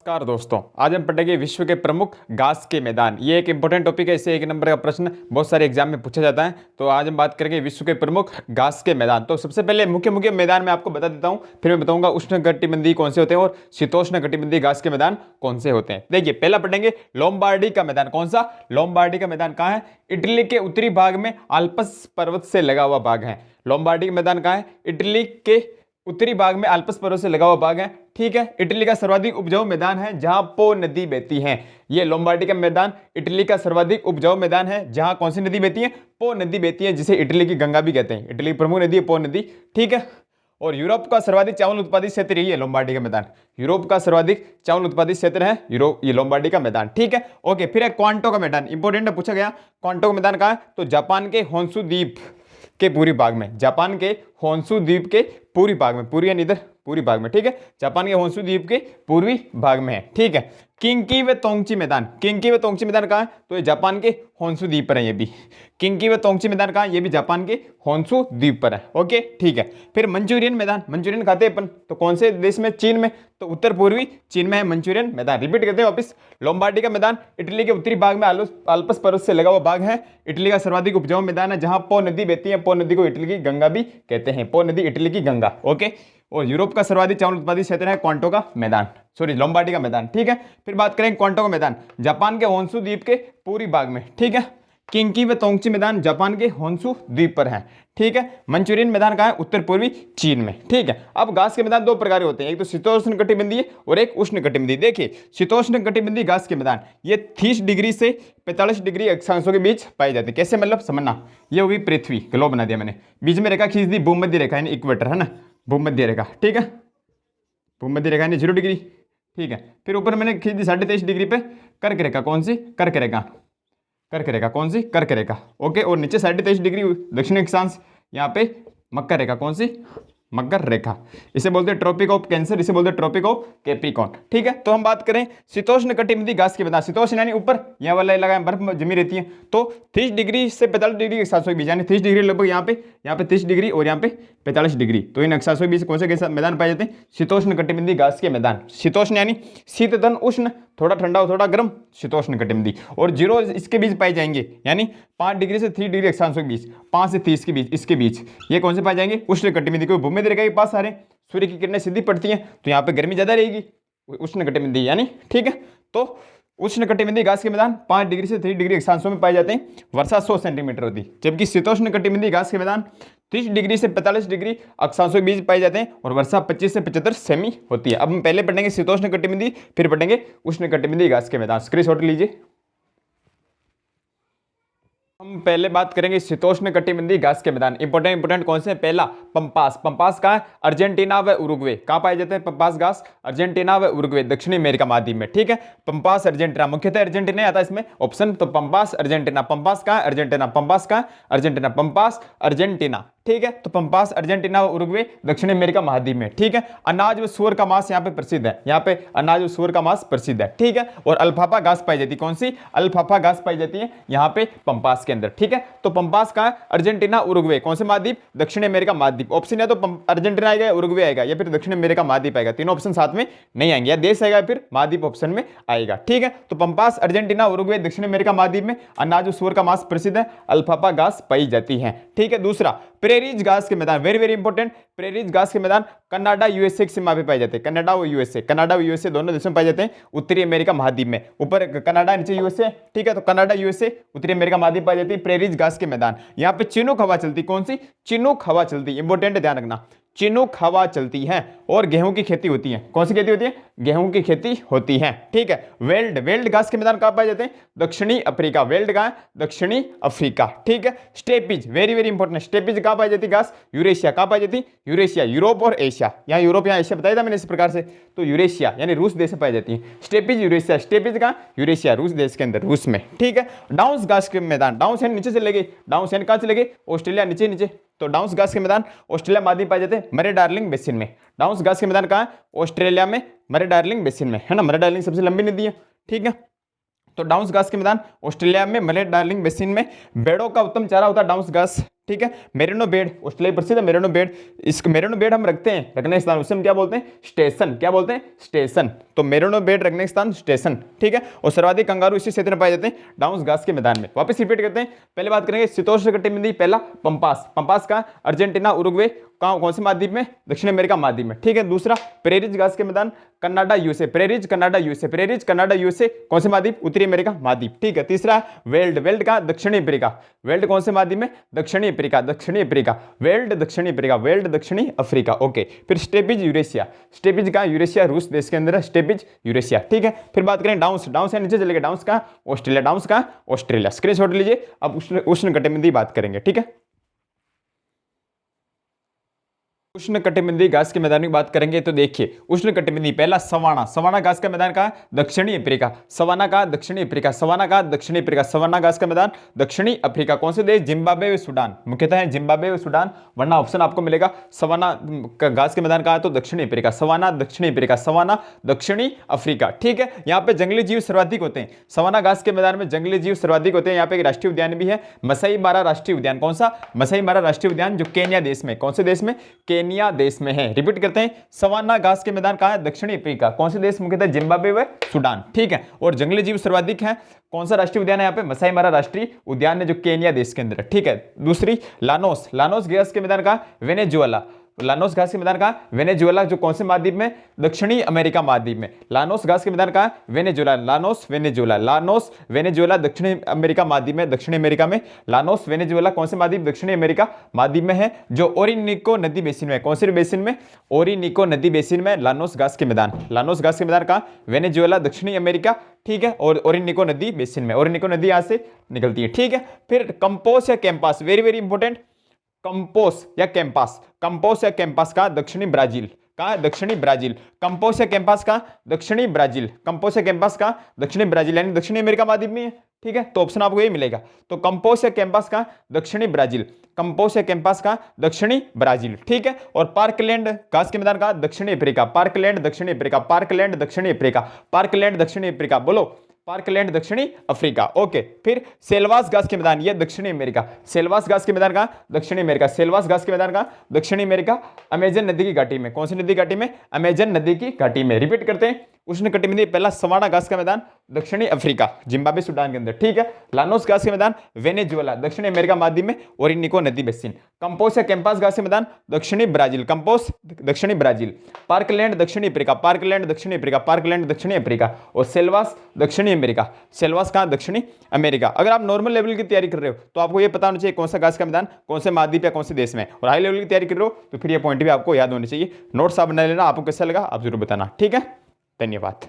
नमस्कार दोस्तों, आज हम पढ़ेंगे विश्व के प्रमुख घास के मैदान। ये एक इंपॉर्टेंट टॉपिक है, इससे एक नंबर का प्रश्न बहुत सारे एग्जाम में पूछा जाता है। तो आज हम बात करेंगे विश्व के प्रमुख घास के मैदान। तो सबसे पहले मुख्य मुख्य मैदान मैं आपको बता देता हूं, फिर मैं बताऊंगा उष्णकटिबंधीय कौन से होते हैं और शीतोष्णकटिबंधीय घास के मैदान कौन से होते हैं। देखिए, पहला पढ़ेंगे लोम्बार्डी का मैदान। कौन सा? लोम्बार्डी का मैदान कहाँ है? इटली के उत्तरी भाग में आल्प्स पर्वत से लगा हुआ भाग है। लोम्बार्डी का मैदान कहाँ है? इटली के उत्तरी भाग में आल्प्स पर्वत से लगा हुआ भाग है। ठीक है, इटली का सर्वाधिक उपजाऊ मैदान है जहां पो नदी बहती है। ये लोम्बार्डी का मैदान इटली का सर्वाधिक उपजाऊ मैदान है जहां कौन सी नदी बहती है? पो नदी बहती है, जिसे इटली की गंगा भी कहते हैं। इटली की प्रमुख नदी है पो नदी। ठीक है, और यूरोप का सर्वाधिक चावल उत्पादित क्षेत्र ये लोम्बार्डी का मैदान। यूरोप का सर्वाधिक चावल उत्पादित क्षेत्र है ये लोम्बार्डी का मैदान। ठीक है, ओके। फिर है क्वांटो का मैदान। इंपोर्टेंट है, पूछा गया। क्वांटो का मैदान कहाँ है? तो जापान के होन्शु द्वीप के पूर्वी भाग में। जापान के होन्शु द्वीप के पूर्वी भाग में, पूर्वी यानी इधर पूर्वी भाग में। ठीक है, जापान के होन्शु द्वीप के पूर्वी भाग में है। ठीक है, किंकी व तोंगची मैदान। किंकी व तोंगची मैदान कहाँ है? तो ये जापान के होन्शु द्वीप पर है। ये भी किंकी व तोंगची मैदान कहाँ है? ये भी जापान के होन्शु द्वीप पर है। ओके, ठीक है। फिर मंचूरियन मैदान। मंचूरियन खाते हैं अपन, तो कौन से देश में? चीन में। तो उत्तर पूर्वी चीन में है मंचूरियन मैदान। रिपीट करते हैं वापिस। लोम्बार्डी का मैदान इटली के उत्तरी भाग में आल्प्स पर्वत से लगा हुआ भाग है। इटली का सर्वाधिक उपजाऊ मैदान है जहां पो नदी बहती है। पो नदी को इटली की गंगा भी कहते हैं। पो नदी इटली की गंगा। ओके, और यूरोप का सर्वाधिक चावल उत्पादित क्षेत्र है क्वांटो का मैदान, सॉरी लोम्बार्डी का मैदान। ठीक है, फिर बात करें क्वांटो का मैदान, जापान के होन्शु द्वीप के पूर्वी भाग में। ठीक है, किंकी व तोंगची मैदान जापान के होन्शु द्वीप पर है। ठीक है, मंचूरियन मैदान कहाँ है? उत्तर पूर्वी चीन में। ठीक है, अब घास के मैदान दो प्रकार के होते हैं, एक तो शीतोष्ण कटिबंधीय और एक उष्ण कटिबंधीय। देखिए, शीतोष्ण कटिबंधीय घास के मैदान ये 30 डिग्री से 45 डिग्री अक्षांशों के बीच पाए जाते हैं। कैसे? मतलब समझना, ये होगी पृथ्वी, ग्लोब बना दिया मैंने, बीच में रेखा खींच दी, भूमध्य रेखा यानी इक्वेटर है ना, भूमध्य रेखा। ठीक है, भूमध्य रेखा यानी 0 डिग्री। ठीक है, फिर ऊपर मैंने खींच दी 23.5 डिग्री पे कर्क रेखा। कौन सी? कर्क रेखा। कर्क रेखा कौन सी? कर्क रेखा। ओके, और नीचे 23.5 डिग्री दक्षिण अक्षांश, यहाँ पे मकर रेखा। कौन सी? मकर रेखा। इसे बोलते हैं ट्रॉपिक ऑफ कैंसर, इसे बोलते हैं ट्रॉपिक ऑफ कैप्रिकॉर्न। ठीक है, तो हम बात करें शीतोष्ण कटिबंधीय घास के मैदान। शीतोष्ण यानी ऊपर, यहाँ वाला लगा बर्फ जमी रहती है, तो 30 डिग्री से 45 डिग्री अक्षांशों के बीच, यानी 30 डिग्री लगभग यहाँ पे 30 डिग्री और यहाँ पे 45 डिग्री, तो इन अक्षांशों के बीच कौन से मैदान पाए जाते हैं? शीतोष्ण कटिबंधीय घास के मैदान। शीतोष्ण यानी शीत धन उष्ण, थोड़ा ठंडा हो थोड़ा गर्म, शीतोष्ण कटिबंधीय। और 0 इसके बीच पाए जाएंगे, यानी 5 डिग्री से 30 डिग्री अक्षांशों के बीच, 5 से 30 के बीच, इसके बीच ये कौन से पाए जाएंगे? उष्ण कटिबंधीय। कोई भूमध्य रेखा के पास आ रहे हैं, सूर्य की किरणें सीधी पड़ती हैं, तो यहाँ पे गर्मी ज्यादा रहेगी, उष्ण कटिबंधीय यानी। ठीक है, तो उष्ण कटिबंधीय घास के मैदान 5 डिग्री से 30 डिग्री अक्षांशों में पाए जाते हैं, वर्षा 100 सेंटीमीटर होती है। जबकि शीतोष्ण कटिबंधीय घास के मैदान 30 डिग्री से 45 डिग्री अक्षांशों के बीच पाए जाते हैं और वर्षा 25 से 75 सेमी होती है। अब हम पहले पढ़ेंगे शीतोष्ण कटिबंधीय, फिर पढ़ेंगे उष्ण कटिबंधीय घास के मैदान। स्क्रीनशॉट लीजिए। हम पहले बात करेंगे शीतोष्ण कटिबंधीय घास के मैदान। इंपोर्टेंट कौन से हैं? पहला पंपास। पंपास कहाँ है? अर्जेंटीना व उरुग्वे। कहाँ पाए जाते हैं पंपास घास? अर्जेंटीना व उरुग्वे, दक्षिणी अमेरिका महाद्वीप में। ठीक है, पंपास अर्जेंटीना, मुख्यतः अर्जेंटीना आता है इसमें ऑप्शन, तो पंपास अर्जेंटीना। पंपास कहाँ है? अर्जेंटीना। पंपास कहाँ है? अर्जेंटीना। Pampas Argentina. ठीक है, तो पंपास अर्जेंटीना व उरुग्वे, दक्षिण अमेरिका महाद्वीप में। ठीक है, अनाज व सूअर का मांस यहाँ पे प्रसिद्ध है, यहाँ पे अनाज व सूअर का मांस प्रसिद्ध है। ठीक है, और अल्फाफा घास पाई जाती है। कौन सी? अल्फाफा घास पाई जाती है यहाँ पे पंपास के अंदर। ठीक है, तो पंपास कहाँ है? अर्जेंटीना उरुग्वे, कौन से महाद्वीप? दक्षिण अमेरिका महाद्वीप। ऑप्शन है तो अर्जेंटीना आएगा, उरुग्वे आएगा, या फिर दक्षिण अमेरिका महाद्वीप आएगा। तीनों ऑप्शन साथ में नहीं आएंगे, या देश आएगा फिर महाद्वीप ऑप्शन में आएगा। ठीक है, तो पंपास अर्जेंटीना उरुग्वे, दक्षिण अमेरिका महाद्वीप में अनाज व सूअर का मांस प्रसिद्ध है, अल्फाफा घास पाई जाती है। ठीक है, दूसरा प्रेरीज घास के मैदान, वेरी वेरी इंपॉर्टेंट। प्रेरीज घास के मैदान कनाडा यूएसए की सीमा पे पाए जाते हैं। कनाडा और यूएसए, कनाडा और यूएसए दोनों देशों में पाए जाते हैं, उत्तरी अमेरिका महाद्वीप में। ऊपर कनाडा, नीचे यूएसए। ठीक है, तो कनाडा यूएसए, उत्तरी अमेरिका महाद्वीप पाई जाती है प्रेरीज घास के मैदान। यहाँ पे चिनूक हवा चलती। कौन सी? चिनूक हवा चलती। इंपॉर्टेंट, ध्यान रखना, चिनूक हवा चलती है और गेहूं की खेती होती है। कौन सी खेती होती है? गेहूं की खेती होती है। ठीक है, वेल्ड घास के मैदान कहाँ पाए जाते हैं? दक्षिणी अफ्रीका। वेल्ड कहाँ है? दक्षिणी अफ्रीका। ठीक है, steppes, very very important. Steppes कहाँ पाई जाती है घास? यूरेशिया। कहाँ पाई जाती है? यूरेशिया, यूरोप और एशिया। यहाँ यूरोप, यहाँ एशिया बताया था मैंने इस प्रकार से, तो यूरेशिया यानी रूस देश में पाई जाती है। स्टेपीज यूरेशिया, स्टेपीज कहाँ? यूरेशिया, रूस देश के अंदर, रूस में। ठीक है, डाउन्स घास के मैदान, डाउन्स यानी नीचे चले गए, डाउन्स यानी कहाँ चले गए? ऑस्ट्रेलिया, नीचे नीचे, तो डाउन्स घास के मैदान ऑस्ट्रेलिया महाद्वीप पाए जाते हैं, मरे डार्लिंग बेसिन में। डाउन्स घास के मैदान कहाँ है? ऑस्ट्रेलिया में, मरे डार्लिंग बेसिन में, है ना। मरे डार्लिंग सबसे लंबी नदी है। ठीक है, तो डाउन्स घास के मैदान ऑस्ट्रेलिया में, मरे डार्लिंग बेसिन में। भेड़ों का उत्तम चारा होता है डाउन्स घास ठीक है। मेरिनो बेड ऑस्ट्रेलिया प्रसिद्ध है मेरिनो बेड। इस मेरिनो बेड हम रखते हैं, रखने स्थान उसे हम क्या बोलते हैं? स्टेशन। क्या बोलते हैं? स्टेशन। तो मेरिनो बेड रखने स्थान स्टेशन, ठीक है। और सर्वाधिक कंगारू इसी क्षेत्र में पाए जाते हैं, डाउन्स घास के मैदान में। वापस रिपीट करते हैं, पहले बात करेंगे शीतोष्णकटिबंधीय, पहला पंपास। पंपास का अर्जेंटीना, उरुग्वे, कौन से महाद्वीप में? दक्षिण अमेरिका महाद्वीप में, ठीक है। दूसरा प्रेरिज घास के मैदान Canada USA, prairies Canada USA, prairies Canada USA, कौन से महाद्वीप? उत्तरी अमेरिका महाद्वीप, ठीक है। तीसरा वेल्ड, वेल्ड का दक्षिणी अफ्रीका, वेल्ड कौन से महाद्वीप में? दक्षिणी अफ्रीका, दक्षिणी अफ्रीका, वेल्ड दक्षिणी अफ्रीका, वेल्ड दक्षिणी अफ्रीका, ओके। फिर स्टेपिज यूरेशिया, स्टेपिज का यूरेशिया रूस देश के अंदर है, स्टेपिज यूरेशिया, ठीक है। फिर बात करें डाउन्स, डाउन्स या नीचे चलेगा, डाउन्स का ऑस्ट्रेलिया, डाउन्स का ऑस्ट्रेलिया, स्क्रीनशॉट लीजिए। अब उष्णकटिबंधीय बात करेंगे, ठीक है। उष्णकटिबंधीय घास के मैदान की बात करेंगे तो देखिए उष्णकटिबंधीय, पहला सवाना, सवाना घास का मैदान कहाँ? दक्षिणी अफ्रीका, सवाना का दक्षिणी अफ्रीका, सवाना का दक्षिणी अफ्रीका, सवाना घास का मैदान दक्षिणी अफ्रीका, कौन से देश? जिम्बाब्वे व सूडान, मुख्यतः है जिम्बाब्वे व सूडान, वरना ऑप्शन आपको मिलेगा सवाना घास के मैदान कहाँ? तो दक्षिणी अफ्रीका, सवाना दक्षिणी अफ्रीका, सवाना दक्षिणी अफ्रीका, ठीक है। यहाँ पे जंगली जीव सर्वाधिक होते हैं, सवाना घास के मैदान में जंगली जीव सर्वाधिक होते हैं। यहाँ पे एक राष्ट्रीय उद्यान भी है, मसाई मारा राष्ट्रीय उद्यान, कौन सा? मसाई मारा राष्ट्रीय उद्यान, जो केन्या देश में, कौन से देश में? केन्या देश में है। रिपीट करते हैं, सवाना घास के मैदान कहां है? दक्षिणी अफ्रीका, कौन से देश? मुख्यतः जिम्बाब्वे व सूडान, ठीक है। और जंगली जीव सर्वाधिक हैं, कौन सा राष्ट्रीय उद्यान है यहाँ पे? मसाई मारा राष्ट्रीय उद्यान है, जो केन्या देश के अंदर है, ठीक है। दूसरी लानोस, लानोस घास के मैदान कहां? वेनेजुएला, लानोस घास के मैदान कहां? वेनेजुएला, जो कौन से महाद्वीप में? दक्षिणी अमेरिका महाद्वीप में। लानोस घास के मैदान कहां? Venezuela, Llanos Venezuela, Llanos Venezuela दक्षिणी अमेरिका महाद्वीप में, दक्षिणी अमेरिका में। लानोस वेनेजुएला कौन से महाद्वीप? दक्षिणी अमेरिका महाद्वीप में है, जो ओरिनिको नदी बेसिन में, कौन से बेसिन में? ओरिनिको नदी बेसिन में लानोस घास के मैदान, लानोस घास के मैदान कहां? वेनेजुएला दक्षिणी अमेरिका, ठीक है। और ओरिनिको नदी बेसिन में, ओरिनिको नदी यहां से निकलती है, ठीक है। फिर कंपोस या campos, very very important, compass या कैंपास, कंपोस या कैंपास का दक्षिणी ब्राजील, कहा? दक्षिणी ब्राजील, कंपोस या कैंपास का दक्षिणी ब्राजील, कंपोस या कैंपास का दक्षिणी ब्राजील, यानी दक्षिणी अमेरिका महाद्वीप में है, ठीक है। तो ऑप्शन आपको ये मिलेगा, तो कंपोस या कैंपास का दक्षिणी ब्राजील, कंपोस या कैंपास का दक्षिणी ब्राजील, ठीक है। और पार्कलैंड घास के मैदान का दक्षिणी अफ्रीका, पार्कलैंड दक्षिणी अफ्रीका, पार्कलैंड दक्षिणी अफ्रीका, पार्कलैंड दक्षिणी अफ्रीका, बोलो पार्कलैंड दक्षिणी अफ्रीका, ओके। फिर सेल्वास घास के मैदान, ये दक्षिणी अमेरिका, सेल्वास घास के मैदान का दक्षिणी अमेरिका, सेल्वास घास के मैदान का दक्षिणी अमेरिका, अमेजन नदी की घाटी में, कौन सी नदी घाटी में? अमेजन नदी की घाटी में। रिपीट करते हैं, उष्णकटिबंधीय, पहला सवाना घास का मैदान दक्षिणी अफ्रीका, जिम्बाब्वे सूडान के अंदर, ठीक है। लानोस घास के मैदान वेनेजुएला, दक्षिणी अमेरिका महाद्वीप में, ओरिनिको नदी बेसिन। कंपोस या कैंपास घास के मैदान दक्षिणी ब्राजील, कंपोस दक्षिणी ब्राजील। पार्कलैंड दक्षिणी अफ्रीका, पार्कलैंड दक्षिणी अफ्रीका, पार्कलैंड दक्षिणी अफ्रीका। और सेल्वास दक्षिणी अमेरिका, सेल्वास कहां? दक्षिणी अमेरिका। अगर आप नॉर्मल लेवल की तैयारी कर रहे हो तो आपको ये पता होना चाहिए कौन सा घास का मैदान कौन से महाद्वीप या कौन से देश में। और हाई लेवल की तैयारी कर रहे हो तो फिर ये पॉइंट भी आपको याद होने चाहिए। नोट्स आप बना लेना, आपको कैसा लगा आप जरूर बताना, ठीक है। धन्यवाद।